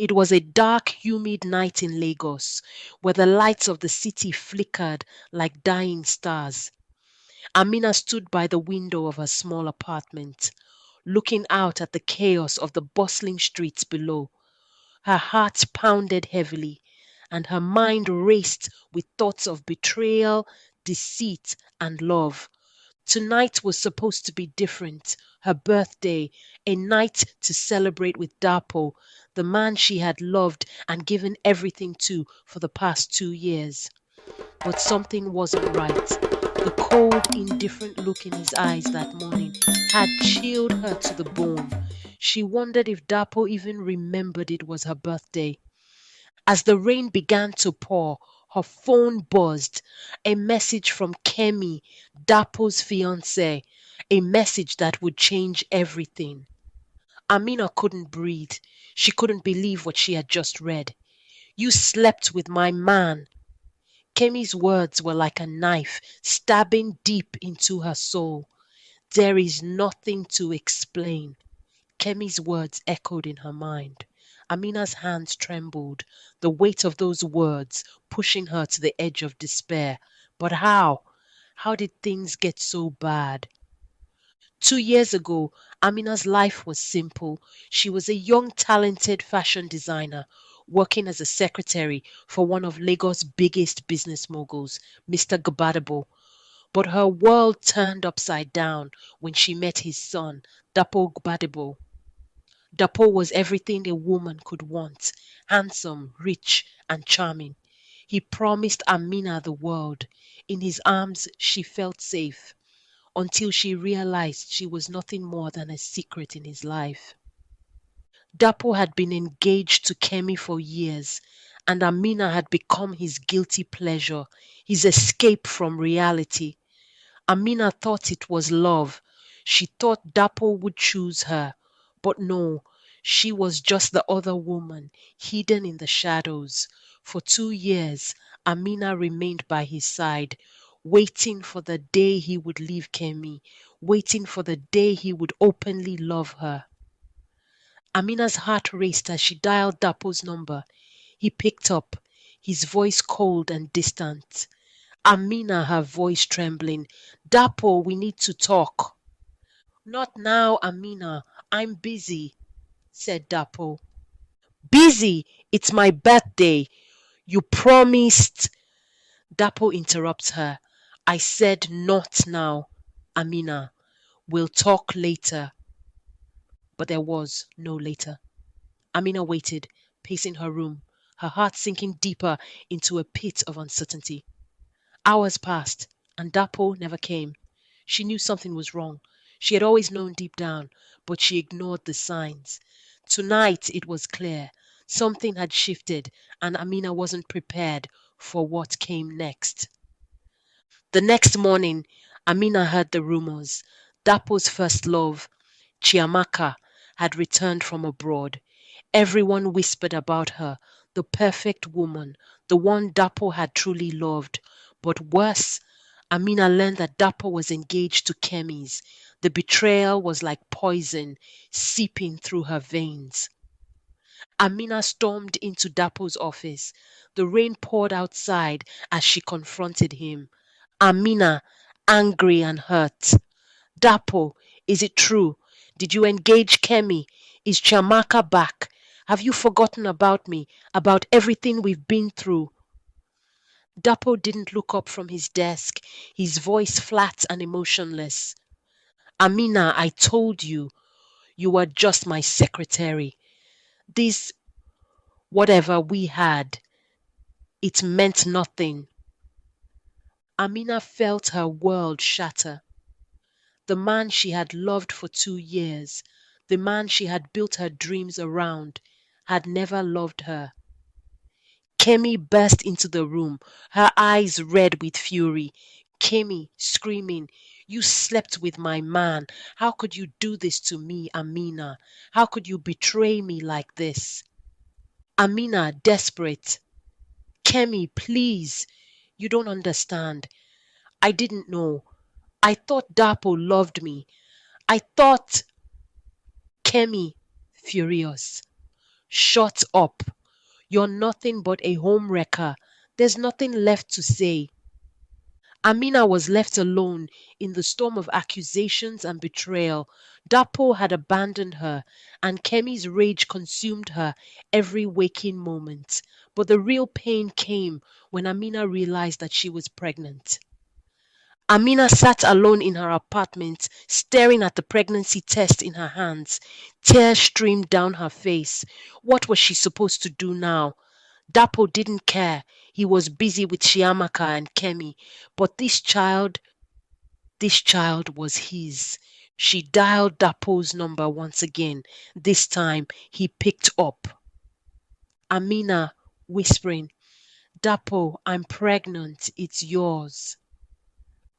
It was a dark, humid night in Lagos, where the lights of the city flickered like dying stars. Amina stood by the window of her small apartment, looking out at the chaos of the bustling streets below. Her heart pounded heavily, and her mind raced with thoughts of betrayal, deceit, and love. Tonight was supposed to be different. Her birthday, a night to celebrate with Dapo, the man she had loved and given everything to for the past 2 years. But something wasn't right. The cold, indifferent look in his eyes that morning had chilled her to the bone. She wondered if Dapo even remembered it was her birthday. As the rain began to pour, her phone buzzed. A message from Kemi, Dapo's fiancé. A message that would change everything. Amina couldn't breathe. She couldn't believe what she had just read. You slept with my man. Kemi's words were like a knife stabbing deep into her soul. There is nothing to explain. Kemi's words echoed in her mind. Amina's hands trembled, the weight of those words pushing her to the edge of despair. But how? How did things get so bad? 2 years ago, Amina's life was simple. She was a young, talented fashion designer working as a secretary for one of Lagos' biggest business moguls, Mr. Gbadebo. But her world turned upside down when she met his son, Dapo Gbadebo. Dapo was everything a woman could want: handsome, rich, and charming. He promised Amina the world. In his arms she felt safe, until she realized she was nothing more than a secret in his life. Dapo had been engaged to Kemi for years, and Amina had become his guilty pleasure, his escape from reality. Amina thought it was love. She thought Dapo would choose her. But no, she was just the other woman, hidden in the shadows. For 2 years, Amina remained by his side, waiting for the day he would leave Kemi, waiting for the day he would openly love her. Amina's heart raced as she dialed Dapo's number. He picked up, his voice cold and distant. Amina, her voice trembling. Dapo, we need to talk. Not now, Amina. I'm busy, said Dapo. Busy? It's my birthday. You promised. Dapo interrupts her. I said not now, Amina. We'll talk later. But there was no later. Amina waited, pacing her room, her heart sinking deeper into a pit of uncertainty. Hours passed, and Dapo never came. She knew something was wrong. She had always known deep down, but she ignored the signs. Tonight it was clear. Something had shifted, and Amina wasn't prepared for what came next. The next morning, Amina heard the rumors. Dapo's first love, Chiamaka, had returned from abroad. Everyone whispered about her, the perfect woman, the one Dapo had truly loved. But worse, Amina learned that Dapo was engaged to Kemi's. The betrayal was like poison seeping through her veins. Amina stormed into Dapo's office. The rain poured outside as she confronted him. Amina, angry and hurt. Dapo, is it true? Did you engage Kemi? Is Chamaka back? Have you forgotten about me, about everything we've been through? Dapo didn't look up from his desk, his voice flat and emotionless. Amina, I told you, you were just my secretary. This, whatever we had, it meant nothing. Amina felt her world shatter. The man she had loved for 2 years, the man she had built her dreams around, had never loved her. Kemi burst into the room, her eyes red with fury. Kemi screaming, you slept with my man. How could you do this to me, Amina? How could you betray me like this? Amina, desperate. Kemi, please. You don't understand. I didn't know. I thought Dapo loved me. I thought. Kemi, furious. Shut up. You're nothing but a home wrecker. There's nothing left to say. Amina was left alone in the storm of accusations and betrayal. Dapo had abandoned her, and Kemi's rage consumed her every waking moment. But the real pain came when Amina realized that she was pregnant. Amina sat alone in her apartment, staring at the pregnancy test in her hands. Tears streamed down her face. What was she supposed to do now? Dapo didn't care. He was busy with Shiamaka and Kemi. But this child was his. She dialed Dapo's number once again. This time he picked up. Amina, whispering, Dapo, I'm pregnant. It's yours.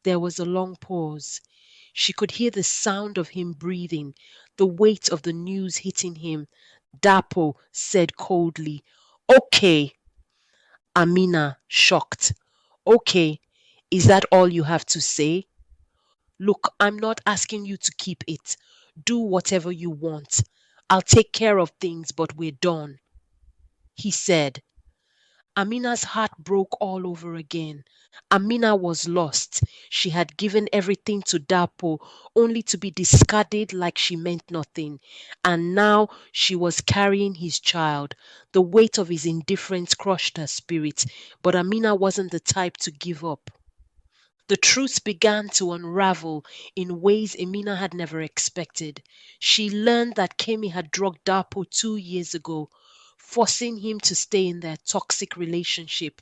There was a long pause. She could hear the sound of him breathing, the weight of the news hitting him. Dapo said coldly, Okay. Amina, shocked. Okay, is that all you have to say? Look, I'm not asking you to keep it. Do whatever you want. I'll take care of things, but we're done, he said. Amina's heart broke all over again. Amina was lost. She had given everything to Dapo only to be discarded like she meant nothing. And now she was carrying his child. The weight of his indifference crushed her spirit, but Amina wasn't the type to give up. The truth began to unravel in ways Amina had never expected. She learned that Kemi had drugged Dapo 2 years ago, forcing him to stay in their toxic relationship.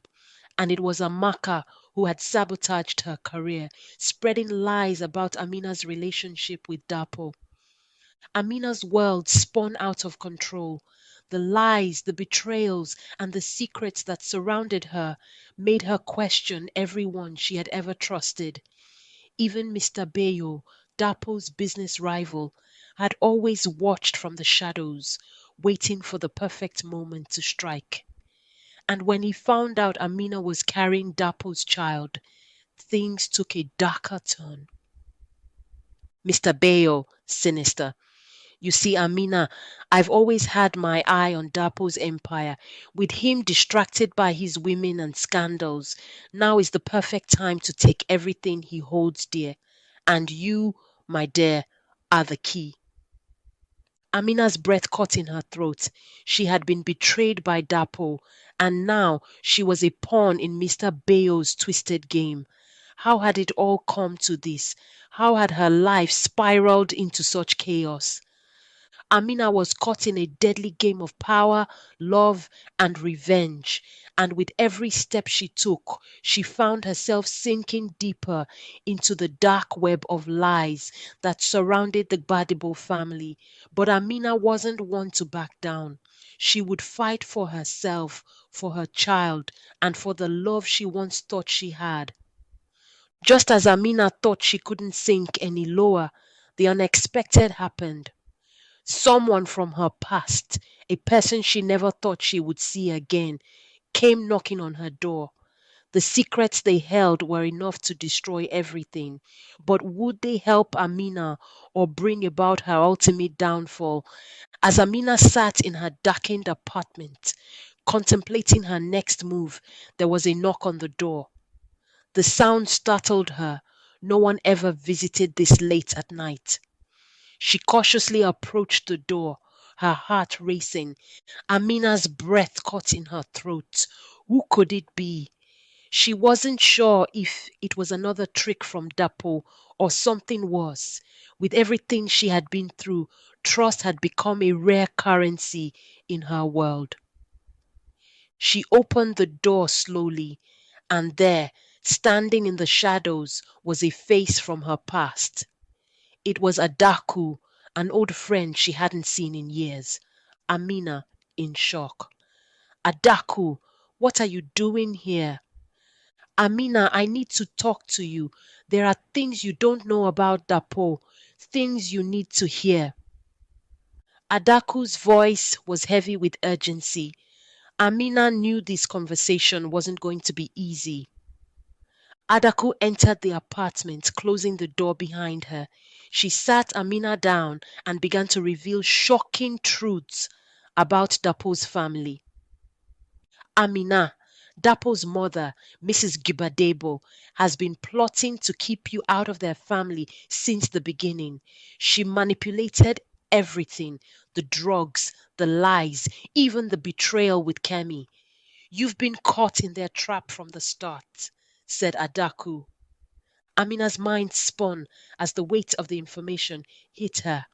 And it was Amaka who had sabotaged her career, spreading lies about Amina's relationship with Dapo. Amina's world spun out of control. The lies, the betrayals, and the secrets that surrounded her made her question everyone she had ever trusted. Even Mr. Bayo, Dapo's business rival, had always watched from the shadows, waiting for the perfect moment to strike. And when he found out Amina was carrying Dapo's child, things took a darker turn. Mr. Bayo, sinister. You see, Amina, I've always had my eye on Dapo's empire. With him distracted by his women and scandals, now is the perfect time to take everything he holds dear. And you, my dear, are the key. Amina's breath caught in her throat. She had been betrayed by Dapo, and now she was a pawn in Mr. Bayo's twisted game. How had it all come to this? How had her life spiraled into such chaos? Amina was caught in a deadly game of power, love, and revenge. And with every step she took, she found herself sinking deeper into the dark web of lies that surrounded the Gbadebo family. But Amina wasn't one to back down. She would fight for herself, for her child, and for the love she once thought she had. Just as Amina thought she couldn't sink any lower, the unexpected happened. Someone from her past, a person she never thought she would see again, came knocking on her door. The secrets they held were enough to destroy everything. But would they help Amina or bring about her ultimate downfall? As Amina sat in her darkened apartment, contemplating her next move, there was a knock on the door. The sound startled her. No one ever visited this late at night. She cautiously approached the door, her heart racing. Amina's breath caught in her throat. Who could it be? She wasn't sure if it was another trick from Dapo or something worse. With everything she had been through, trust had become a rare currency in her world. She opened the door slowly, and there, standing in the shadows, was a face from her past. It was Adaku, an old friend she hadn't seen in years. Amina, in shock. Adaku, what are you doing here? Amina, I need to talk to you. There are things you don't know about Dapo, things you need to hear. Adaku's voice was heavy with urgency. Amina knew this conversation wasn't going to be easy. Adaku entered the apartment, closing the door behind her. She sat Amina down and began to reveal shocking truths about Dapo's family. Amina, Dapo's mother, Mrs. Gibadebo, has been plotting to keep you out of their family since the beginning. She manipulated everything, the drugs, the lies, even the betrayal with Kemi. You've been caught in their trap from the start, said Adaku. Amina's mind spun as the weight of the information hit her.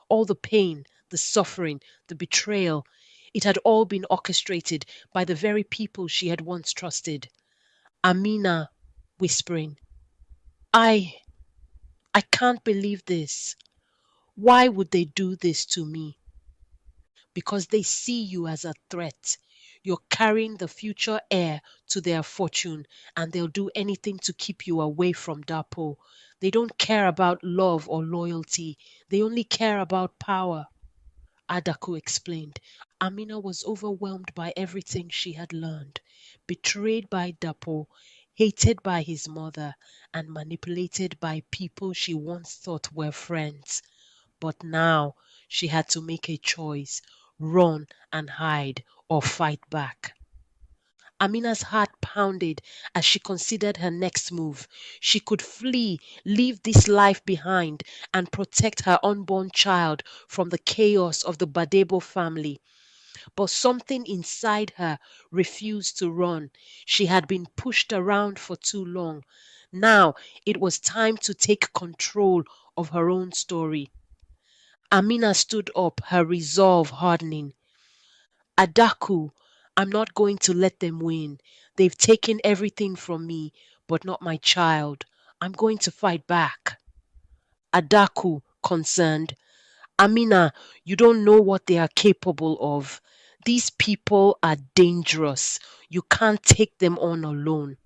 All the pain, the suffering, the betrayal, it had all been orchestrated by the very people she had once trusted. Amina, whispering, I, I can't believe this. Why would they do this to me? Because they see you as a threat. You're carrying the future heir to their fortune, and they'll do anything to keep you away from Dapo. They don't care about love or loyalty. They only care about power. Adaku explained. Amina was overwhelmed by everything she had learned. Betrayed by Dapo, hated by his mother, and manipulated by people she once thought were friends. But now she had to make a choice, run and hide or fight back. Amina's heart pounded as she considered her next move. She could flee, leave this life behind, and protect her unborn child from the chaos of the Badebo family. But something inside her refused to run. She had been pushed around for too long. Now it was time to take control of her own story. Amina stood up, her resolve hardening. Adaku, I'm not going to let them win. They've taken everything from me, but not my child. I'm going to fight back. Adaku, concerned. Amina, you don't know what they are capable of. These people are dangerous. You can't take them on alone.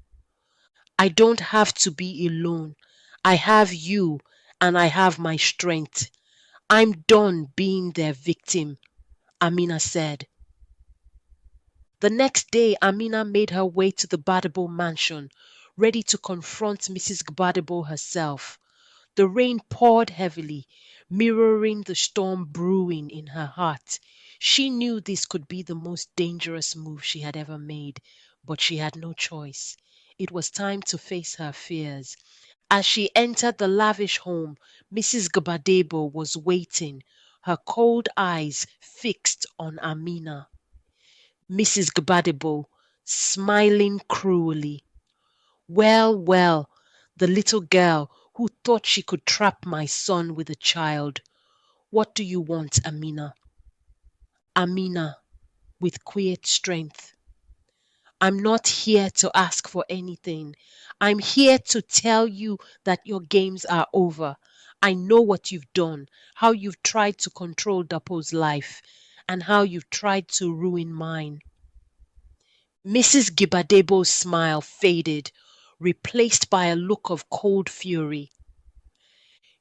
I don't have to be alone. I have you, and I have my strength. I'm done being their victim, Amina said. The next day, Amina made her way to the Gbadebo mansion, ready to confront Mrs. Gbadebo herself. The rain poured heavily, mirroring the storm brewing in her heart. She knew this could be the most dangerous move she had ever made, but she had no choice. It was time to face her fears. As she entered the lavish home, Mrs. Gbadebo was waiting, her cold eyes fixed on Amina. Mrs. Gbadebo, smiling cruelly. Well, well, the little girl who thought she could trap my son with a child. What do you want, Amina? Amina, with quiet strength. I'm not here to ask for anything. I'm here to tell you that your games are over. I know what you've done, how you've tried to control Dapo's life, and how you've tried to ruin mine. Mrs. Gibadebo's smile faded, replaced by a look of cold fury.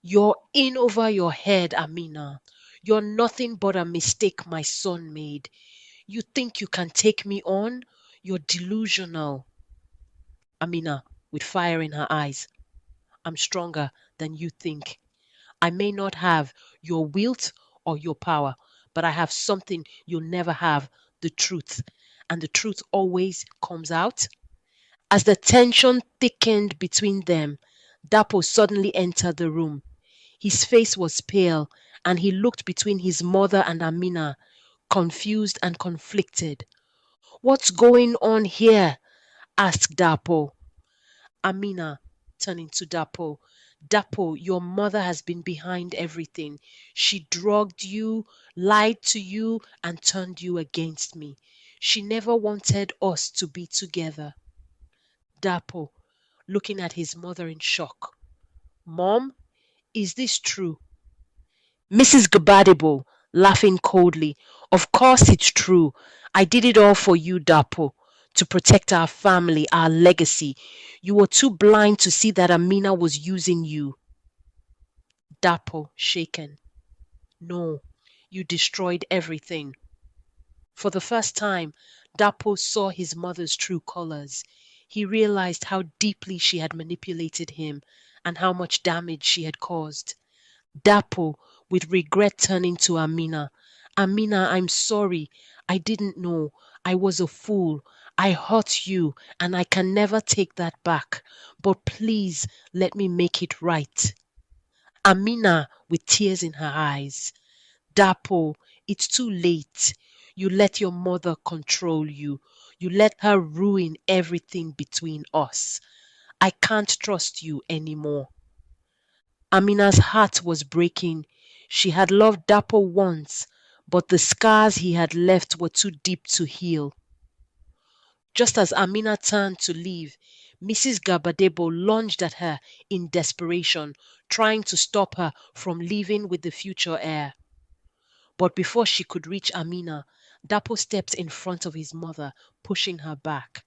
You're in over your head, Amina. You're nothing but a mistake my son made. You think you can take me on? You're delusional. Amina, with fire in her eyes. I'm stronger than you think. I may not have your wilt or your power, but I have something you'll never have, the truth. And the truth always comes out. As the tension thickened between them, Dapo suddenly entered the room. His face was pale, and he looked between his mother and Amina, confused and conflicted. What's going on here? Asked Dapo. Amina, turning to Dapo. Dapo, your mother has been behind everything. She drugged you, lied to you, and turned you against me. She never wanted us to be together. Dapo, looking at his mother in shock. Mom, is this true? Mrs. Gbadebo, laughing coldly. Of course it's true. I did it all for you, Dapo, to protect our family, our legacy. You were too blind to see that Amina was using you. Dapo, shaken. No, you destroyed everything. For the first time, Dapo saw his mother's true colors. He realized how deeply she had manipulated him and how much damage she had caused. Dapo, with regret turning to Amina. Amina, I'm sorry. I didn't know. I was a fool. I hurt you, and I can never take that back. But please let me make it right. Amina, with tears in her eyes. Dapo, it's too late. You let your mother control you. You let her ruin everything between us. I can't trust you anymore. Amina's heart was breaking. She had loved Dapo once, but the scars he had left were too deep to heal. Just as Amina turned to leave, Mrs. Gabadebo lunged at her in desperation, trying to stop her from leaving with the future heir. But before she could reach Amina, Dapo stepped in front of his mother, pushing her back.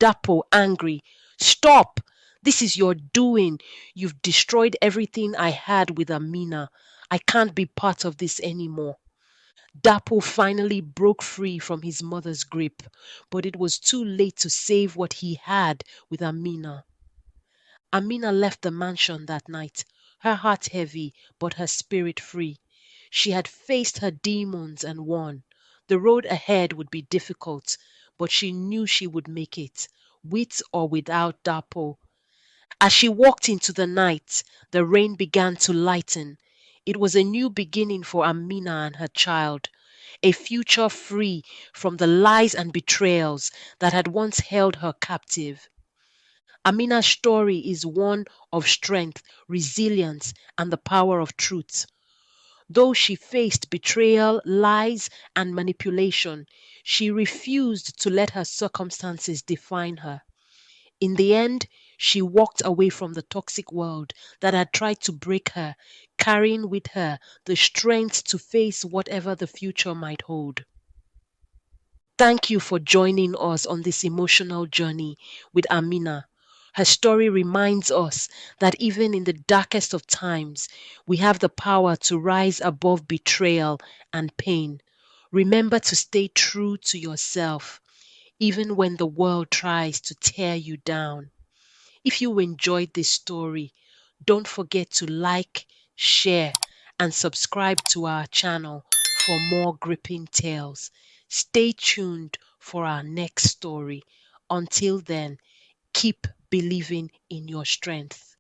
Dapo, angry, "Stop! This is your doing. You've destroyed everything I had with Amina. I can't be part of this anymore." Dapo finally broke free from his mother's grip, but it was too late to save what he had with Amina. Amina left the mansion that night, her heart heavy, but her spirit free. She had faced her demons and won. The road ahead would be difficult, but she knew she would make it, with or without Dapo. As she walked into the night, the rain began to lighten. It was a new beginning for Amina and her child, a future free from the lies and betrayals that had once held her captive. Amina's story is one of strength, resilience, and the power of truth. Though she faced betrayal, lies, and manipulation, she refused to let her circumstances define her. In the end, she walked away from the toxic world that had tried to break her, carrying with her the strength to face whatever the future might hold. Thank you for joining us on this emotional journey with Amina. Her story reminds us that even in the darkest of times, we have the power to rise above betrayal and pain. Remember to stay true to yourself, even when the world tries to tear you down. If you enjoyed this story, don't forget to like, share, and subscribe to our channel for more gripping tales. Stay tuned for our next story. Until then, keep believing in your strength.